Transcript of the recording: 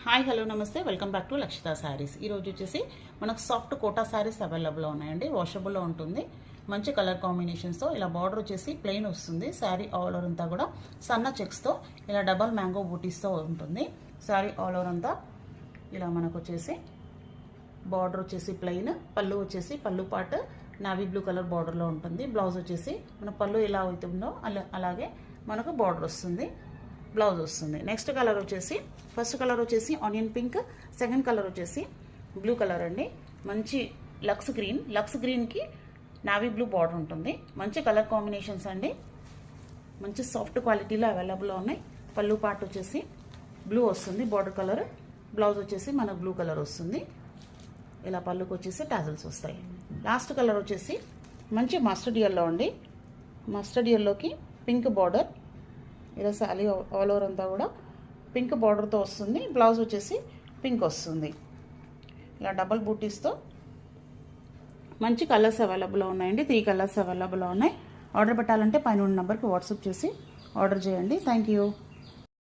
Hi hello నమస్తే welcome back to లక్షిత saris. ఈరోజు వచ్చేసి మనకు సాఫ్ట్ కోటా శారీస్ అవైలబుల్లో ఉన్నాయండి. వాషబుల్లో ఉంటుంది. మంచి కలర్ కాంబినేషన్స్తో ఇలా బార్డర్ వచ్చేసి ప్లెయిన్ వస్తుంది. శారీ ఆల్ ఓవర్ అంతా కూడా సన్న చెక్స్తో ఇలా డబల్ మ్యాంగో బూటీస్తో ఉంటుంది. శారీ ఆల్ ఓవర్ అంతా ఇలా మనకు వచ్చేసి బార్డర్ వచ్చేసి ప్లెయిన్, పళ్ళు వచ్చేసి పళ్ళు పార్ట్ నావీ బ్లూ కలర్ బార్డర్లో ఉంటుంది. బ్లౌజ్ వచ్చేసి మన పళ్ళు ఎలా అవుతుందో అలాగే మనకు బార్డర్ వస్తుంది, బ్లౌజ్ వస్తుంది. నెక్స్ట్ కలర్ వచ్చేసి ఫస్ట్ కలర్ వచ్చేసి ఆనియన్ పింక్, సెకండ్ కలర్ వచ్చేసి బ్లూ కలర్ అండి. మంచి లక్స్ గ్రీన్కి నావీ బ్లూ బార్డర్ ఉంటుంది. మంచి కలర్ కాంబినేషన్స్ అండి. మంచి సాఫ్ట్ క్వాలిటీలో అవైలబుల్లో ఉన్నాయి. పళ్ళు పార్ట్ వచ్చేసి బ్లూ వస్తుంది బార్డర్ కలర్, బ్లౌజ్ వచ్చేసి మనకు బ్లూ కలర్ వస్తుంది. ఇలా పళ్ళుకి వచ్చేసి టాజల్స్ వస్తాయి. లాస్ట్ కలర్ వచ్చేసి మంచి మస్టర్డ్ ఎల్లో అండి. మస్టర్డ్ ఎల్లోకి పింక్ బార్డర్, ఇలా శారీ ఆల్ ఓవర్ అంతా కూడా పింక్ బార్డర్తో వస్తుంది. బ్లౌజ్ వచ్చేసి పింక్ వస్తుంది. ఇలా డబల్ బూటీస్తో మంచి కలర్స్ అవైలబుల్లో ఉన్నాయండి. 3 కలర్స్ అవైలబుల్లో ఉన్నాయి. ఆర్డర్ పెట్టాలంటే పైన ఉన్న నెంబర్కి వాట్సాప్ చేసి ఆర్డర్ చేయండి. Thank you.